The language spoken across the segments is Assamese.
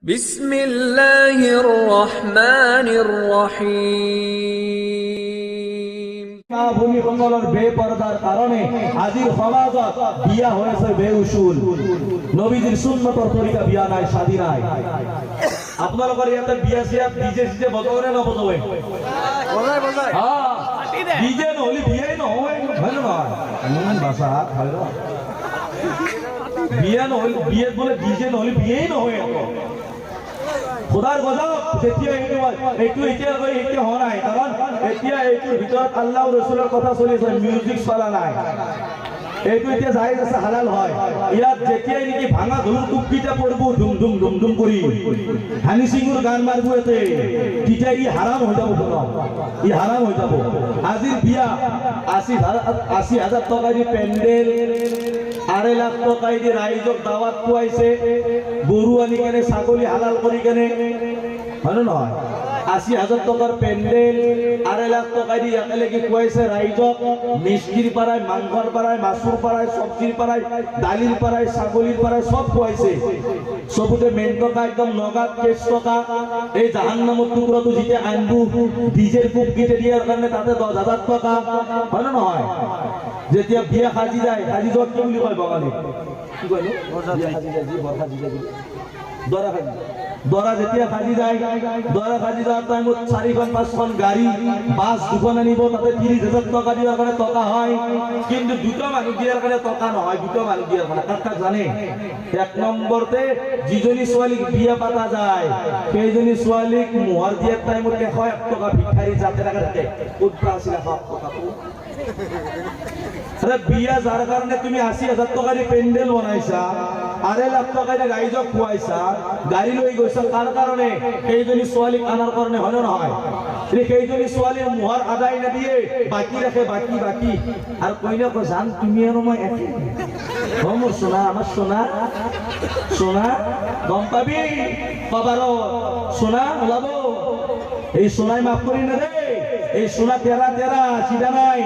বিসমিল্লাহির রহমানির রহিম। ভূমিকম্পনের বেপরদার কারণে আজির সমাজত বিয়া হয়েছে বেউসুল। নবীজির সুন্নতর তরিকা বিয়া নাই, শাদী নাই। আপোনালোকৰ ইয়াতে বিয়া চিয়া ডিজে চিজে বজায় নে নবজায়? বজায়। হ্যাঁ, ডিজে নহলে বিয়াই নহয়, হয় নহয়? বাছা হয় ন, বিয়া নহলে বিয়ে বোলে ডিজে নহলে বিয়াই নহয়। খোদাৰ গজব যেতিয়া এইটো এতিয়া হোৱা নাই, কাৰণ এতিয়া এইটোৰ ভিতৰত আল্লাহ ৰসুলৰ কথা চলিছে, মিউজিক চলা নাই। এইটো এতিয়া জায়েজ আছে, হালাল হয়। ইয়াত যেতিয়াই নেকি ভাঙা ধুৰ টুপকিটা পড়ব ধুম ধুম ধুম ধুম কৰি হানি সিঙৰ গান মাৰিব এতে, তেতিয়া ই হাৰাম হৈ যাব, ই হাৰাম হৈ যাব। আজিৰ বিয়া ৮০,০০০ টকা দি পেণ্ডেল, ২.৫ লাখ টকা দি ৰাইজক দাৱাত খুৱাইছে, গৰু আনি কেনে ছাগলী হালাল কৰি কেনে, হয় নে নহয়? ৮০,০০০ টকাৰ পেণ্ডেল, ২.৫ লাখ টকা দি একেলগে খুৱাইছে ৰাইজক। মিষ্টিৰ পৰাই, মাংসৰ পৰাই, মাছৰ পৰাই, চব্জিৰ পৰাই, দালিৰ পৰাই, ছাগলীৰ পৰাই চব খুৱাইছে। চবতে মেইন টকা একদম নগাদ কেচ টকা। এই জাহান্নামৰ টুকুৰাটো যেতিয়া আনবো ডিজেৰ বুক গীতে দিয়াৰ কাৰণে তাতে ১০,০০০ টকা, হয় নে নহয়? যেতিয়া বিয়া সাজি যায়, সাজি যোৱা কি বুলি কয় বঙালী? কি কয়? দৰা সাজি। দৰা যেতিয়া সাজি যায়, দৰা সাজি যাওয়ার টাইমত ৪-৫খন গাড়ী, বাছ ২খন আনিব, তাতে ৩০,০০০ টকা দিয়ার কাৰণে টকা হয়। কিন্তু দুটো মানুহ দিয়াৰ কাৰণে টকা নহয়, দুটো মানুহ দিয়াৰ কাৰণে কাক জানে? ১ নম্বৰতে যিজনী ছোৱালীক বিয়া পাতা যায়, সেইজনী ছোৱালীক মোহৰ দিয়াৰ টাইমত ১০১ টকা ভিক্ষাৰী যাতে থাকে। ক'ত আছিল টকাটো? বিয়া যার কারণে তুমি ৮০,০০০ টকা দি পেন্ডেল বনাইছা, ২.৫ লাখ টকা দি রাইজক খুৱাইছা, গাড়ী লৈ গৈছা, কাৰ কাৰণে? সেইজনী ছোৱালীক আনাৰ কাৰণে, হয় না নহয়? সেইজনী ছোৱালীৰ মোহৰ আদায় নিদিয়ে, বাকি ৰাখে, বাকি বাকি। আৰ কইনা কয় জান তুমি আৰ মই একে, মোৰ সোনা, আমার সোনা, সোনা গম পাবি কবার সোনা ওলাব। এই সোনাই মাফ করি না রে, এই সোনা তেরা তেরা চিধা নাই।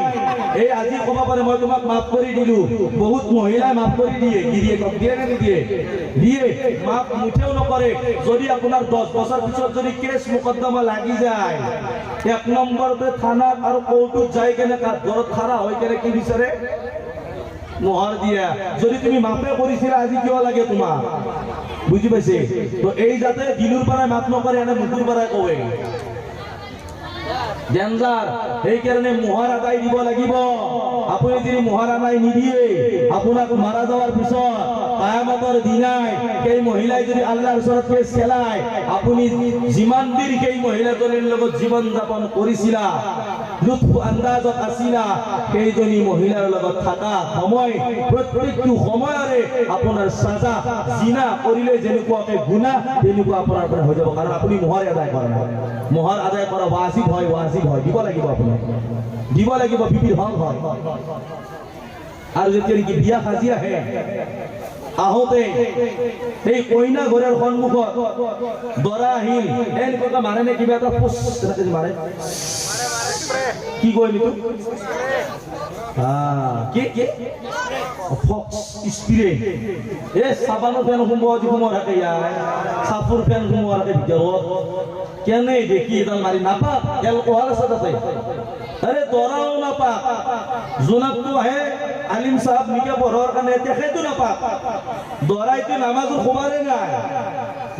এই আজি কব পারে মই তোমাক মাফ কৰি দিলো, বহুত মহিলাই মাফ কৰি দিয়ে। কি দিয়ে? দিয়ে নে নিদিয়ে? দিয়ে। মাফ মুঠেও নকৰে। যদি আপোনাৰ ১০ বছৰ পিছত যদি কেছ মোকদ্দমা লাগি যায়, ১ নম্বৰতে থানাত আৰু কোৰ্টত যাই কেনে ঘৰত খাৰা হৈ কেনে কি বিচাৰে? মোহৰ দিয়া। যদি তুমি মাফে কৰিছিলা, আজি কিয় লাগে তোমাক? বুজি পাইছে? তো এই যাতে দিলুৰ পৰাই মাফ নকৰে, এনে মুখৰ পৰাই কয় ডেঞ্জাৰ। সেইকাৰণে মোহৰ আদায় দিব লাগিব। আপুনি যদি মোহৰ আদায় নিদিয়ে, আপোনাক মাৰা যাওয়াৰ পিছত কিয়ামতৰ দিনাই সেই মহিলাই যদি আল্লাহৰ ওচৰত কেছ খেলায়, আপুনি যিমান দিন সেই মহিলাজনীৰ লগত জীৱন যাপন কৰিছিলা, লুৎফ আন্দাজত আছিলা, সেইজনী মহিলাৰ লগত থকা সময়, প্ৰত্যেকটো সময়ৰে আপোনাৰ সাজা, জিনা কৰিলে যেনেকুৱাকে গুনাহ, তেনেকুৱা আপোনাৰ পৰা হৈ যাব। কাৰণ আপুনি মোহৰ আদায় কৰা নাই। মোহৰ আদায় কৰা ৱাজিব হয়, ৱাজিব হয়, দিব লাগিব। আপুনি দিব লাগিব, বিবিৰ হক হয়। আৰু যেতিয়া নেকি বিয়া সাজি আহে, আহোতে এই কইনা ঘৰৰ সন্মুখত দৰা আহিল, এনেকুৱা মাৰে নে কিবা এটা মাৰে? কি কয় এইটো? কি স্প্ৰে? এই চাবানৰ ফেন সোমোৱা থাকে, ইয়াৰ চাপোৰ ফেন সোমোৱা থাকে ভিতৰত। কেনে দেখি এডাল মাৰি নাপাক, এলকহল আছে তাতে। আৰে দৰাও নাপাক, জোনাকটো আহে আলিম সাহেব নিকে পঢ়াৰ কাৰণে, তেখেতো নাপাক। দৰাইতো নামাজৰ খবৰে নাই,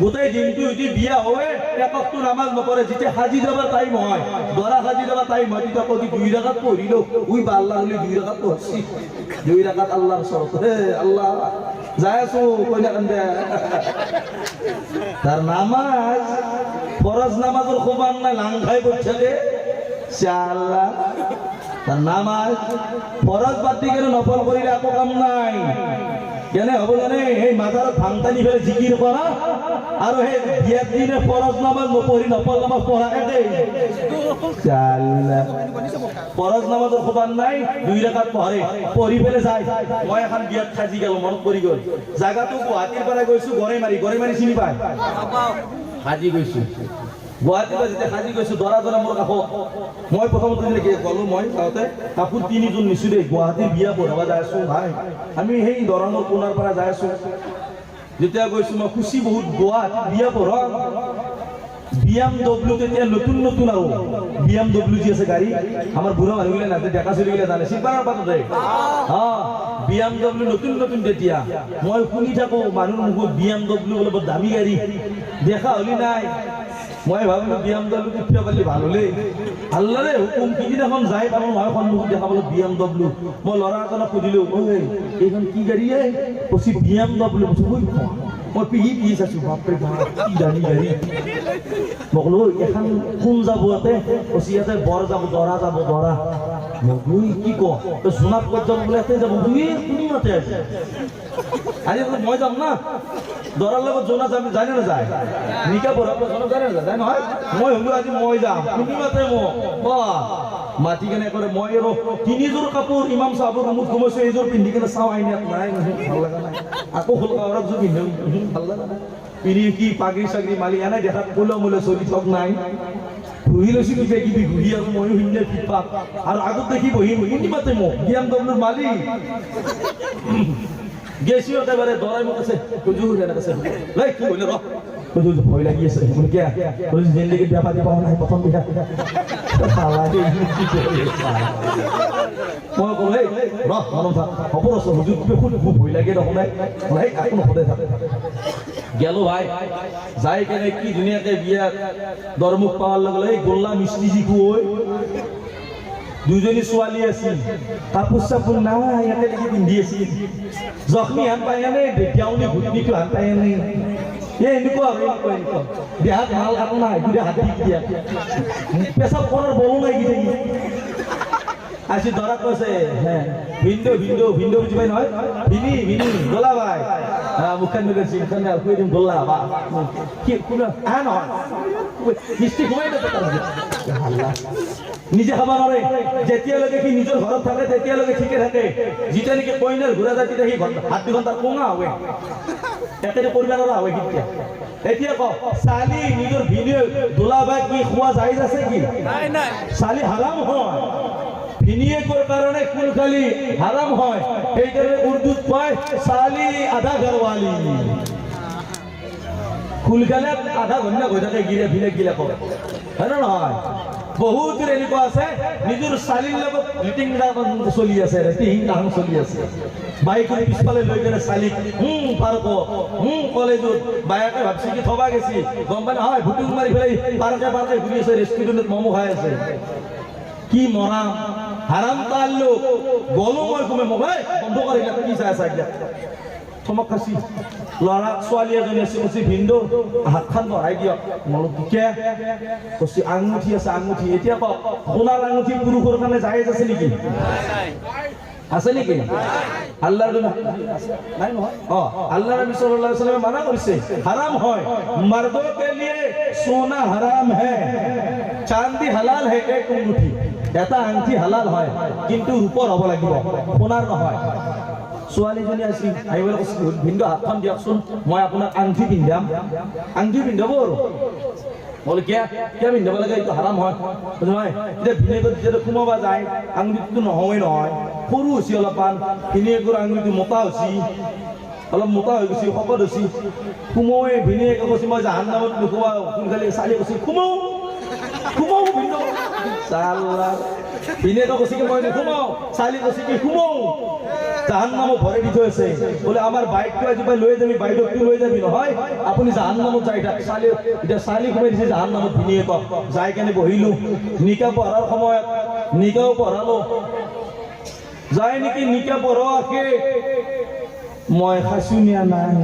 গোটেই দিনটো যদি বিয়া হয় এককটো নামাজ নপঢ়ে। যেতিয়া সাজি যাবার টাইম হয়, দৰা সাজি যাবার টাইম হয়, তেতিয়া কবি ২ রাকাত পঢ়িলো, উই বা আল্লাহ হলে ২ রাকাত পঢ়ছি, ২ রাকাত আল্লাহর ওচৰত। হে আল্লাহ যাই আছো কইনা কান্দে। তার নামাজ ফরজ নামাজের খবর নাই, লাং খাই বলছে রে আল্লাহ। তার নামাজ ফরজ বাদ দি কেন নফল করিলে একো কাম নাই। কেনে হব জানে? সেই মাজাৰত ভাংটানি ফেলে জিকির করা, আর সেই বিয়ার দিনে ফরজ নামাজ নপঢ়ি নফল নামাজ পড়া একেই। ফরজ নামাজের খবর নাই, ২ রাকাত পঢ়ে, পঢ়ি ফেলে যায়। মই এখন বিয়াত সাজি গেল, মনত পৰি গল। জাগাটো গুৱাহাটীৰ পৰা গৈছো, গড়েমাৰি চিনি পায়? সাজি গৈছো গুৱাহাটীৰ পৰা যেতিয়া সাজি গৈছো, দৰাজনে মোৰ কাষত, মই প্ৰথমতে গলো, মই যাওঁতে কাপোৰ ৩ যোৰ নিছো দেই। গুৱাহাটীৰ বিয়া পঢ়াব যাই আছো ভাই, আমি সেই দৰঙৰ কোণাৰ পৰা যাই আছো। যেতিয়া গৈছো মই খুচি বহুত গুৱাহাটীত বিয়া পঢ়া BMW তেতিয়া নতুন নতুন আৰু BMW যি আছে গাড়ী আমাৰ বুঢ়া মানুহগিলা নাতে ডেকা চলিগিলা জানে চিপাৰৰ পাততে BMW নতুন নতুন তেতিয়া মই শুনি থাকো মানুহৰ মুখত BMW বোলে বৰ দামী গাড়ী দেখা হলি নাই মই ভাবিলো BMW উঠিব পাৰিলে ভাল হলে আল্লাহৰে হুকুম কিদিনাখন যায় তাৰ মই সন্মুখত দেখা পালো BMW মই ল'ৰা এজনক সুধিলো ঐ এইখন কি গাড়ী কৈছি BMW মই পিহি চাইছো বাপৰে বাপ কি দামী গাড়ী মই ক'লো এখন কোন যাব ইয়াতে কৈছি ইয়াতে বৰ যাব দৰা যাব দৰা মই কি ক তই সোণাত ক'ত যাম বোলে ইয়াতে যাব তুমি কোন মাতে আজি মই যাম না দৰাৰ লগত জোনা যাম জানে না যায় নিকা পঢ়া জোনা জানে না যায় নহয় মই হলো আজি মই যাম তুমি মাতে মোক বাহ মাটি কেনে কৰে মই আৰু তিনিযোৰ কাপোৰ ইমাম সাহেবৰ মুখ ঘুমাইছো এইযোৰ পিন্ধি কেনে চাওঁ আইনাত নাই ভাল লগা নাই আকৌ হলকা যোৰ পিন্ধো ভাল লগা নাই পিনি কি পাগৰি চাগৰি মালি এনে দেখাত কোলো মোলে চলি থক নাই ঘূৰি লৈছিলো যে কিবি ঘূৰি আৰু ময়ো হিন্দে ফিটপাত আৰু আগত দেখি বহিম কোনি মাতে মোক BMW মালিক গেছি একেবাৰে দৰাই মোক আছে কুজুৰ এনেকে আছে লৈ কি হইল ৰ কুজুৰ ভয় লাগি আছে কোন কে কুজুৰ জিন্দগি বিয়া পাতি পাও নাই প্ৰথম বিয়া পালা দে কি কৰি মই কলো হে ৰ মন থাক খবৰ আছে হুজুৰ খুব ভয় লাগে দেখোন নাই নাই আকো নপদে থাক গেলো ভাই যাই কেনে কি ধুনীয়াকে বিয়া দৰমুখ পাৱাৰ লগে লগে গোল্লা মিষ্টি জি কই দুজনী ছোৱালী আছিল কাপোৰ চাপোৰ নাই ইয়াতে লাগি পিন্ধি আছিল জখমি হান পাই আনে দেউনি ঘুটনিটো হান পাই আনে এনেকুৱা দেহাত ভাল কাম নাই দুটা হাত দি দিয়া পেচাব কৰাৰ বলো নাই কিজানি আজি ধৰা কৈছে ভিন্দো ভিন্দো ভিন্দো বুজি পাই নহয় ভিনি ভিনি গোলা ভাই মুখান মেগৰ চিংখান কৈ দিম গোল্লা বা কি কোনো নহয় মিষ্টি ঘুমাই না নিজে খাব নোৱাৰে যেতিয়ালৈকে সি নিজৰ ঘৰত থাকে তেতিয়ালৈকে ঠিকে থাকে যেতিয়া নেকি কইনাৰ ঘূৰা যায় তেতিয়া সি হাত 2 ঘণ্টা কোঙা হয় একেবাৰে কৰিব নোৱাৰা হয় কেতিয়া এতিয়া ক চালি নিজৰ ভিডিঅ দোলা বাই কি খোৱা জায়েজ আছে কি নাই নাই চালি হাৰাম হয় ভিনিয়েকৰ কাৰণে কুল খালি হাৰাম হয় এইকাৰণে উৰ্দুত কয় চালি আধা ঘৰওয়ালি কুল খালে আধা ঘন্টা হৈ থাকে গিৰে ভিনে গিলা কৰে হয় না নহয় বহুত এনেকুৱা আছে নিজৰ চালিৰ লগত ৰিটিং চলি আছে ৰিটিং কাম চলি আছে বাইকৰ পিছফালে লৈ গেলে চালিক পাৰ্ক কলেজত বাইকে ভাবছি কি থবা গেছি গম পাই হয় ভুটুং মাৰি ফেলাই পাৰ্কে পাৰ্কে ঘূৰি আছে ৰেষ্টুৰেণ্টত মমো খাই আছে কি মৰাম হাৰাম তাল্লুক গলো মই কমে মোবাইল বন্ধ কৰি কি চাই আছে থমক খাসি লৰা ছোৱালী এজনী আছে কৈছে ভিন্দো হাতখন বঢ়াই দিয়ক মলত দিকে কৈছে আঙুঠি আছে আঙুঠি এতিয়া কওক সোণাৰ আঙুঠি পুৰুষৰ কাৰণে জায়েজ আছে নেকি আছে নেকি আল্লাহৰ নাই নহয় আল্লাহ নবী সাল্লাল্লাহু আলাইহি ওয়াসাল্লাম মানা কৰিছে হারাম হয় মर्दों के लिए सोना हराम है चांदी हलाल है एक अंगूठी এটা আংঠি হালাল হয় কিন্তু ৰূপৰ হ'ব লাগিব সোণাৰ নহয় ছোৱালীজনী আছিল আইবল ভিন্দো হাতখন দিয়কচোন মই আপোনাক আংঠি পিন্ধাম আংঠি পিন্ধাব আৰু বলে কিয়া কিয়া পিন্ধাব লাগে এইটো হারাম হয় নহয় এতিয়া ভিনেগত যেতিয়া সোমাবা যায় আংঠিটো নহয়েই নহয় সৰু হৈছে অলপমান ভিনেগৰ আংঠিটো মোটা হৈছে অলপ মোটা হৈ গৈছে শকত হৈছে সোমোৱে ভিনেগৰ কৈছে মই জাহান্নামত নোখোৱাও সোনকালে চালি কৈছে সোমাও সোমাও ভিন্দো সাল্লাহ ভিনেগৰ কৈছে কি মই নোখোমাও চালি কৈছে কি সোমাও জাহান্নামত ভৰাই দি থৈছে বলে আমাৰ বাইকটো আজি পাই লৈ যাবি বাইকটো লৈ যাবি নহয় আপুনি জাহান্নামত যাই থাক চালি এতিয়া চালি ঘুমাই দিছে জাহান্নামত ভিনেগৰ যাই কেনে বহিলো নিকা পঢ়াৰ সময়ত নিকাও পঢ়ালো যাই নেকি নিকা পঢ়াকে মই খাসুনিয়া নাই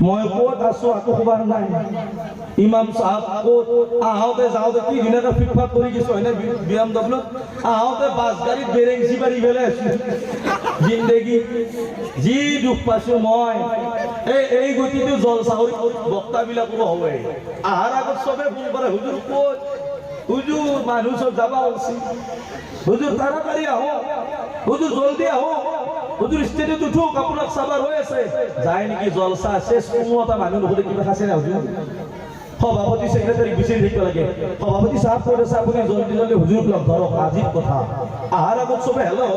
মই ক'ত আছো আকৌ খবৰ নাই ইমাম সাহেব ক'ত আহোতে যাওঁতে কি ধুনীয়াকৈ ফিটফাট কৰি গৈছো হয়নে BMW আহোতে বাছ গাড়ীত বেৰেংচি পাৰি পেলাই আছো জিন্দগী যি দুখ পাইছো মই এই গতিটো জলচাহৰি বক্তাবিলাকৰো হয় আহাৰ আগত চবে ফোন কৰে হুজুৰ ক'ত হুজুৰ মানুহ চব যাবা উচিত হুজুৰ তাড়াতাড়ি আহো হুজুৰ জলদি আহো হুজুৰ ষ্টেডিয়ামত উঠক আপোনাক চাবাৰ হৈ আছে যায় নেকি জলসা শেষ কোনোটা মানুহ নহলে কিবা খাইছে না হুজুৰ সভাপতি সেক্ৰেটাৰি বিচাৰি থাকিব লাগে সভাপতি সাহেব কৈ আছে আপুনি জলদি জলদি হুজুৰক লগ ধৰক আজিৰ কথা আহাৰ আগত চবে হেল্ল'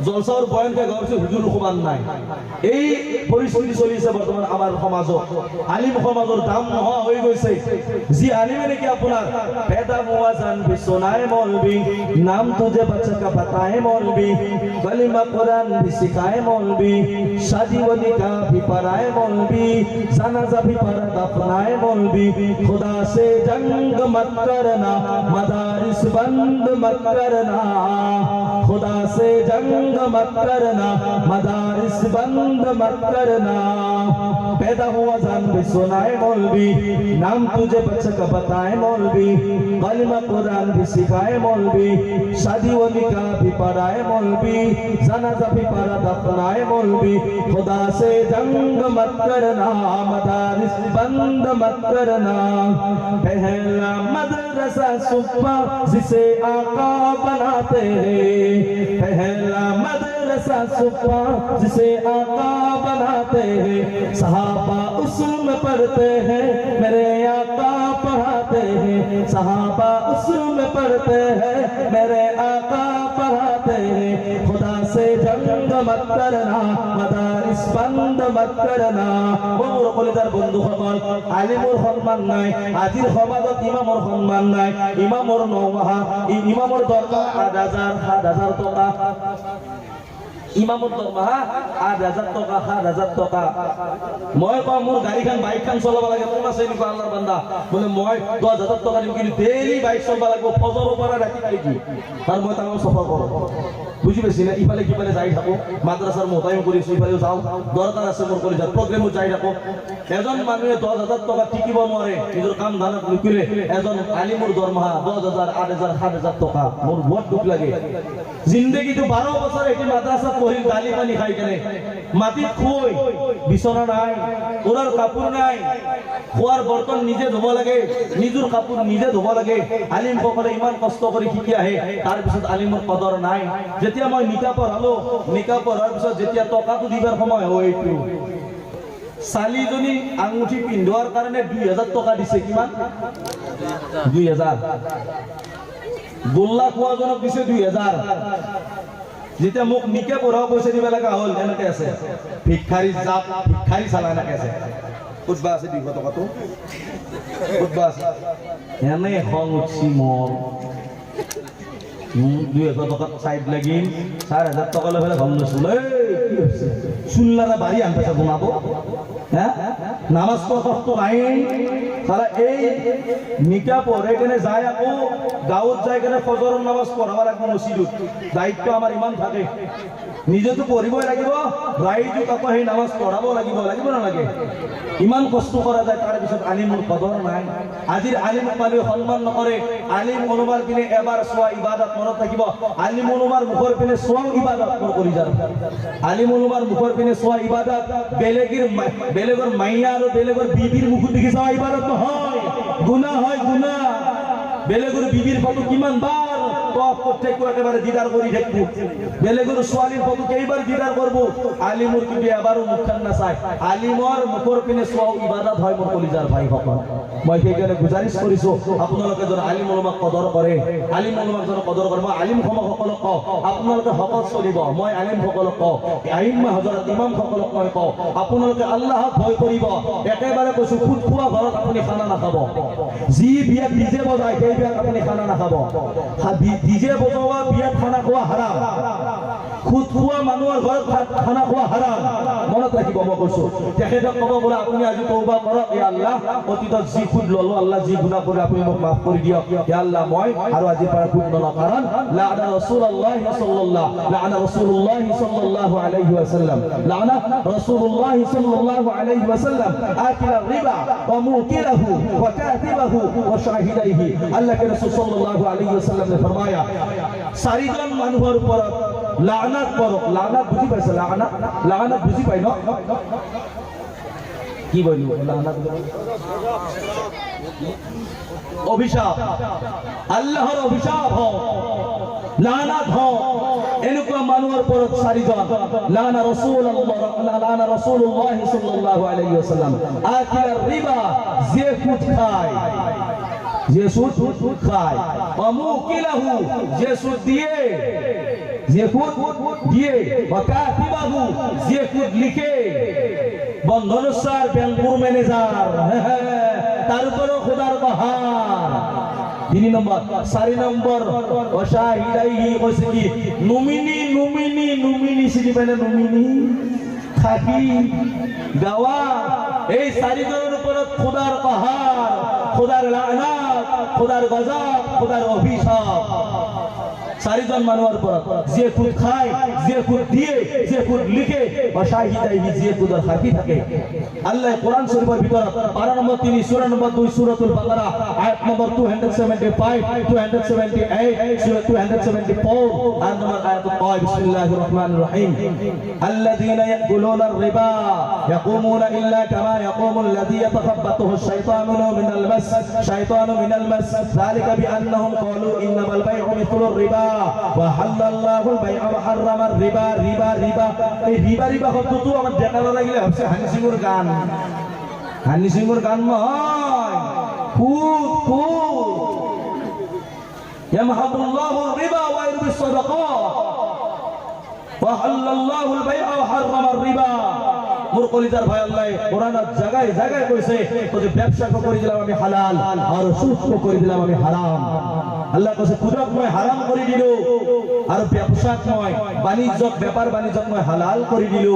জলসাৰ বয়ানকে গাওঁছে হুজুৰ খোবান নাই এই পৰিস্থিতি চলিছে বৰ্তমান আমাৰ সমাজত আলিম সমাজৰ দাম নোহোৱা হৈ গৈছে যি আলিমে নেকি আপোনাৰ পেদা মুৱাজান বিছনায় মৌলবি নাম তুঝে बच्चा का बताए मौलवी कलिमा कुरान भी सिखाए मौलवी शादी व निकाह भी पढ़ाए मौलवी जनाजा भी पढ़ा दफनाए मौलवी खुदा से जंग मत करना मदारिस बंद मत करना खुदा से जंग मत करना मदारिस बंद मत करना पैदा हुआ जान भी सुनाए मौलवी नाम तुझे बच्चा का बताए मौलवी कलिमा कुरान भी सिखाए मौलवी शादी व निकाह भी पढ़ाए मौलवी जनाजा भी पढ़ा दफनाए मौलवी खुदा से जंग मत करना मदारिस बंद मत करना पहला मदरसा सुबह जिसे आका बनाते हैं पहला मदरसा सुबह जिसे आका बनाते हैं सहाबा उसमें पढ़ते हैं मेरे आका पढ़ाते हैं सहाबा उसमें पढ़ते हैं मेरे आका पढ़ाते हैं खुदा से जंग मत करना मदारिस बंद मत करना मोर কলিজার বন্ধুসকল আলিমৰ সন্মান নাই আজিৰ সমাজত ইমামৰ সন্মান নাই ইমামৰ নমাহা ইমামৰ দৰমহা 8,000 টকা ইমামৰ দৰমহা 8,000 টকা 7,000 টকা মই কওঁ মোৰ গাড়ীখন বাইকখন চলাব লাগে কোন আছে এনেকুৱা আল্লাহৰ বান্দা বোলে মই 10,000 টকা দিম কিন্তু ডেইলি বাইক চলাব লাগিব ফজৰৰ পৰা ৰাতি লাগি তাৰ মই তামাম সফৰ কৰোঁ বুঝি পাইছি না ইফালে কিফালে যাই থাকো মাদ্ৰাসাৰ মোতায়েন কৰিছো ইফালেও যাওঁ দৰকাৰ আছে মোৰ কলেজত প্ৰগ্ৰেমত যাই থাকো এজন মানুহে 10,000 টকা টিকিব নোৱাৰে নিজৰ কাম ধানত নকৰিলে এজন আলিমৰ দৰমহা 10,000 8,000 7,000 টকা মোৰ বহুত দুখ লাগে জিন্দগীটো 12 বছৰ এটি মাদ্ৰাসাত পঢ়ি গালি পানি খাই কেনে মাটিত খুই বিছনা নাই ওৰাৰ কাপোৰ নাই খোৱাৰ বৰ্তন নিজে ধুব লাগে নিজৰ কাপোৰ নিজে ধুব লাগে আলিম সকলে ইমান কষ্ট কৰি শিকি আহে তাৰ পিছত আলিমৰ কদৰ নাই যেতিয়া মই নিকা পঢ়ালো নিকা পঢ়াৰ পিছত যেতিয়া টকাটো দিবৰ সময় হয় এইটো চালিজনী আঙুঠি পিন্ধোৱাৰ কাৰণে 2,000 টকা দিছে কিমান 2,000 গোল্লা খোৱাজনক দিছে 2,000 যেতিয়া মোক নিকা পঢ়াও পইচা দিব লগা হ'ল এনেকে আছে ভিক্ষাৰী জাপ ভিক্ষাৰী চালা এনেকে আছে কুতবা আছে 200 টকাটো কুতবা আছে এনে খং উঠছি মোৰ 2,000 টাকা সাইড লাগিন 4,000 টাকা লইলে ভাল নছিল এই কি হইছে শুনলারা বাড়ি আনতেছে ঘুমাবো হ্যাঁ নামাজ পড়তো নাই সারা এই নিকা পড়ে কেনে যায় আকো গাঁৱত যায় কেনে ফজৰৰ নামাজ পঢ়াব লাগিব মসজিদত দায়িত্ব আমাৰ ইমান থাকে নিজেতো পঢ়িবই লাগিব ৰাইজক আকৌ সেই নামাজ পঢ়াব লাগিব না লাগে ইমান কষ্ট কৰা যায় তাৰ পিছত আলিমৰ কদৰ নাই আজিৰ আলিম পালে সন্মান নকৰে আলিম অনুবাৰ পিনে এবাৰ সোৱা ইবাদত মনত থাকিব আলিম অনুবাৰ মুখৰ পিনে সোৱা ইবাদত কৰি যাৰ আলিম অনুবাৰ মুখৰ পিনে সোৱা ইবাদত বেলেগৰ মাইয়া আৰু বেলেগৰ বিবিৰ মুখ দেখি সোৱা ইবাদত নহয় গুনাহ হয় গুনাহ বেলেগৰ বিবিৰ ফটো কিমান বাৰ প্রত্যেক একেবারে দিদার করি দেখবো বেলেগর সোয়ালির ফটো কেইবার দিদার করবো আলিমুর কিন্তু এবারও মুখখান না চাই আলিমর মুখর পিনে সোয়াও ইবাদত হয় মোর কলিজার ভাই সকল মই সেইকাৰণে গুজাৰিশ কৰিছো আপোনালোকে যেন আলিম ওলামাক কদৰ কৰে আলিম ওলামাক যেন কদৰ কৰে মই আলিম সকলক কওঁ আপোনালোকে হকত চলিব মই আলিম সকলক কওঁ আইম্মা হযরত ইমাম সকলক মই কওঁ আপোনালোকে আল্লাহক ভয় কৰিব একেবাৰে কৈছো খুদ খোৱা ঘৰত আপুনি খানা নাখাব যি বিয়া ডিজে বজায় সেই বিয়াত আপুনি খানা নাখাব ডিজে বজোৱা বিয়াত খানা খোৱা হাৰাম খুদ খোৱা মানুহৰ ঘৰত খানা খোৱা হাৰাম মনত ৰাখিব মই কৈছো তেখেতক ক'ব বোলে আপুনি আজি তওবা কৰক ইয়া আল্লাহ অতীতত যি খুদ ললো আল্লাহ যি গুনাহ কৰি আপুনি মোক মাফ কৰি দিয়ক ইয়া আল্লাহ মই আৰু আজিৰ পৰা খুদ নলওঁ কাৰণ লাআনা ৰাসূলুল্লাহ সাল্লাল্লাহু আলাইহি ওয়াসাল্লাম লাআনা রাসূলুল্লাহ সাল্লাল্লাহু আলাইহি ওয়াসাল্লাম আকিলা রিবা ওয়া মুকিলাহু ওয়া কাতিবাহু ওয়া শাহিদাইহি আল্লাহ কে রাসূল সাল্লাল্লাহু আলাইহি ওয়াসাল্লাম ने फरमाया চাৰিজন মানুহৰ ওপৰত লাআনাত কৰক লাআনাত বুজি পাইছে লাআনাত বুজি পাই ন কি বলিব লাআনাত অভিশাপ আল্লাহর অভিশাপ হোক লাআনাত হোক এনেকুৱা মানুহৰ ওপৰত চাৰিজন লাআনা রাসূলুল্লাহ সাল্লাল্লাহু আলাইহি ওয়াসাল্লাম আকিলা রিবা যে সুদ খায় যে সুদ খায় অমুকিলাহু যে সুদ দিয়ে যে খুদ দিয়ে ওয়াকাতিবাহু যে খুদ লিখে বন্ধনস্যার ব্যাংকুর ম্যানেজার তার উপরও খোদার বাহার 3 নম্বর 4 নম্বর ওয়াশাহিদাইহি কইছে কি নুমিনি সিদিবেন নুমিনি খাকি গাওয়া এই 4 জনের উপর খোদার বাহার খোদার লানাত খোদার গজব খোদার অভিশাপ 4 জন মানুষের উপর যে খুদ খায় যে খুদ দিয়ে যে খুদ লিখে ওয়াশাহিদাইহি যে খুদার খাকি থাকে আল্লাহ কোরআন শরীফের ভিতর পারা নম্বর 3 সূরা নম্বর 2 সূরাতুল বাকারা আয়াত নম্বর 275 278 সূরা 274 আর নম্বর আয়াত কয় বিসমিল্লাহির রহমানির রহিম আল্লাযীনা ইয়াকুলুনা আর-রিবা ইয়াকুমুনা ইল্লা কামা ইয়াকুমু আল্লাযী ইয়াতাখাব্বাতুহু আশ-শাইতানু মিনাল মাস যালিকা বিআন্নাহুম ক্বালু ইন্নামাল বাই'উ মিথলুর রিবা ওয়া হাল্লাল্লাহু আল-বাই'a ওয়া হাররামা আর-রিবা রিবা এই রিবা শব্দটো আমার দেখা লাগিলে ভাবছে হানি সিংহর গান নয় খুদ ইয়ামহাকুল্লাহু আর-রিবা ওয়া ইউরবিস সাদাকাত ওয়া হাল্লাল্লাহু আল-বাই'a ওয়া হাররামা আর-রিবা মোর কলিজার ভাই আল্লাহ কোরআনের জায়গায় কইছে যে ব্যবসা করে দিলাম আমি হালাল আর সুদ করে দিলাম আমি হারাম আল্লাহ কইছে কুদরত মই হারাম করে দিল আর ব্যবসা নয় ব্যাপার বাণিজ্য মই হালাল করে দিল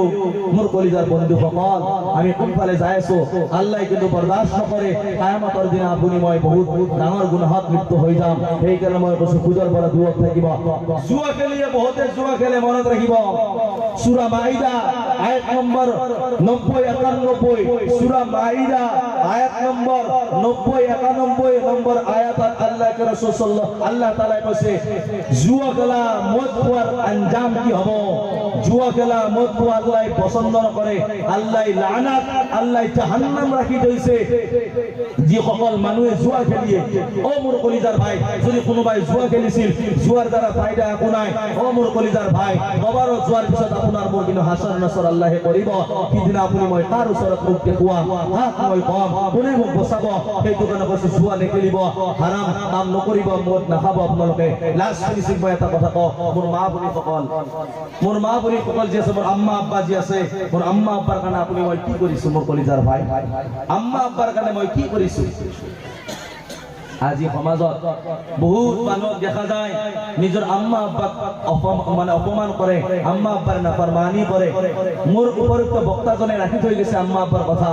মোর কলিজার বন্ধু সকল আমি কোন ফালে যাইছো আল্লাহ কিন্তু বরদাস্ত করে কিয়ামতের দিন আপনি মই বহুত ডাঙর গুনাহত লিপ্ত হই যাম এই কারণে মই কইছো কুদর বড় দুয়ত থাকিব জুয়া খেলিয়ে বহুতে জুয়া খেলে মনত রাখিব সূরা মাইদা আয়াত নম্বর 90-91 সূরা মাইদা আয়াত নম্বর 90-91 নম্বর আয়াত আল্লাহ কে রাসূল সাল্লাল্লাহু আল্লাহ তাআলা কইছে জুয়া খেলা মদ খাওয়ার আঞ্জাম কি হবে জুয়া খেলা মদ খাওয়া আল্লাহ পছন্দ করে আল্লাহ লানাত আল্লাহ জাহান্নাম রাখি দিয়েছে যে সকল মানুহে জুয়া খেলিয়ে ও মোর কলিজার ভাই যদি কোনোবাই জুয়া খেলিছিল জুয়ার দ্বারা ফায়দা একো নাই ও মোর কলিজার ভাই বাবারও জুয়ার পিছত আপোনাৰ মোৰ কিন্তু হাসান নাসৰ আল্লাহে কৰিব কিদিনা আপুনি মই তাৰ ওচৰত মুখ দেখুৱাম হাত মই কম কোনে মোক বচাব সেইটো কাৰণে কৈছো জুয়া নেখেলিব হাৰাম কাম নকৰিব মদ নাখাব আপোনালোকে লাষ্ট ফিনিশিং মই এটা কথা কওঁ মোৰ মা বুলি সকল যে আছে মোৰ আম্মা আব্বা যি আছে মোৰ আম্মা আব্বাৰ কাৰণে আপুনি মই কি কৰিছো মোৰ কলিজাৰ ভাই আম্মা আব্বাৰ কাৰণে মই কি কৰিছো আজি সমাজত বহুত মানুহ দেখা যায় নিজৰ আম্মা আব্বাক অপমান কৰে আম্মা আব্বাৰ নাফৰমানি কৰে মোৰ উপযুক্ত বক্তাজনে ৰাখি থৈ গৈছে আম্মা আব্বাৰ কথা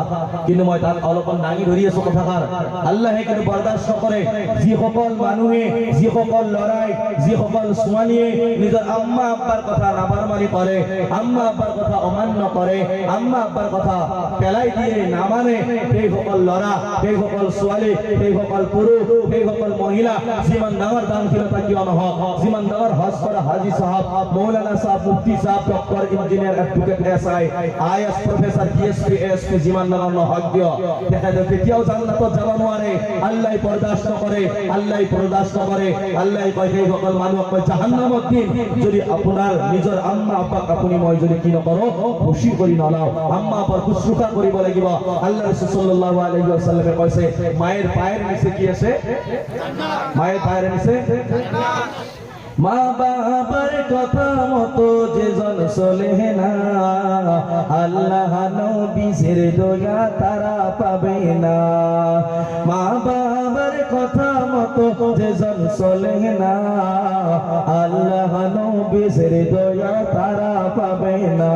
কিন্তু মই তাক অলপমান দাঙি ধৰি আছো কথাষাৰ আল্লাহে কিন্তু বৰদাস্ত কৰে যিসকল মানুহে যিসকল লৰাই যিসকল ছোৱালীয়ে নিজৰ আম্মা আব্বাৰ কথা নাফৰমানি কৰে আম্মা আব্বাৰ কথা অমান্য কৰে আম্মা আব্বাৰ কথা পেলাই দিয়ে নামানে সেইসকল লৰা সেইসকল ছোৱালী সেইসকল পুৰুষ সেইসকল মহিলা যিমান ডাঙৰ দানশীলতা কিয় নহওক যিমান ডাঙৰ হজ কৰা হাজী সাহেব মৌলানা সাহেব মুফতি সাহেব doctor engineer advocate SI IS professor DSP ASP যিমান ডাঙৰ নহওক কিয় তেখেতে কেতিয়াও জান্নাতত যাব নোৱাৰে আল্লাহ বৰদাস্ত কৰে আল্লাহ কয় সেইসকল মানুহক কয় জাহান্নামত দিম যদি আপোনাৰ নিজৰ আম্মা আব্বাক আপুনি মই যদি কি নকৰোঁ খুশি কৰি নলওঁ আম্মা আব্বাৰ শুশ্ৰূষা কৰিব লাগিব আল্লাহ ৰাসূল সাল্লাল্লাহু আলাইহি ওয়াসাল্লামে কৈছে মায়ের পায়ের নিচে কি আছে মায়ের পায়ের নিচে মা বাবার কথা মতো যে জন চলে না আল্লাহ নবীর দয়া তারা পাবে না মা বাবার কথা মতো যে জন চলে না আল্লাহ নবীর দয়া তারা পাবে না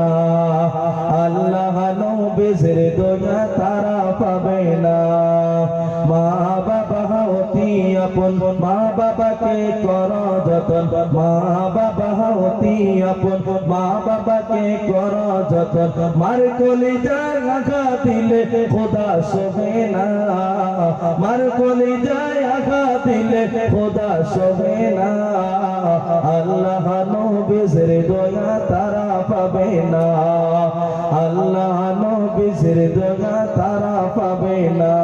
আল্লাহ নবীর দয়া তারা পাবে না মা বাবা হতি আপন মা বাবাকে কর যতন মা বাবা হতি আপন মা বাবাকে কর যতন মার কলিজায় আঘাত দিলে খোদা সহে না মার কলিজায় আঘাত দিলে খোদা সহে না আল্লাহ নবীর দয়া তারা পাবে না আল্লাহ নবীর দয়া তারা পাবে না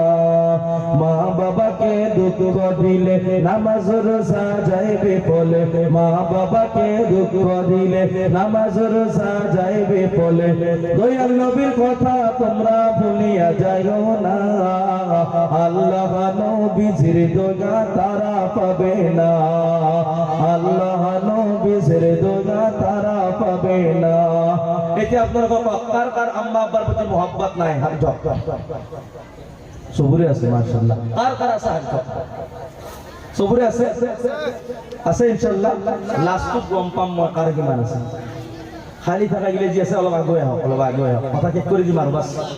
মা বাবাকে দুঃখ দিলে নামাজ রোজা যাইবে ফলে মা বাবাকে দুঃখ দিলে নামাজ রোজা যাইবে ফলে দয়াল নবীর কথা তোমরা ভুলিয়া যাইও না আল্লাহ নবীর দয়া তারা পাবে না আল্লাহ নবী ছেড়ে দো না তারা পাবে না। এতিয়া আপনারা কার কার আম্মা আব্বার প্রতি মোহাব্বত নাই? হাত জপ সবুরে আছে মাশাআল্লাহ। কার কার আছে হাত জপ? সবুরে আছে আছে ইনশাআল্লাহ। লাস্টত গম পাম মই কার কিমান আছে। খালি থাকা গিলে যি আছে অলপ আগুৱাই আহক, অলপ আগুৱাই আহক, কথা শেষ কৰি দিম আৰু বাছ।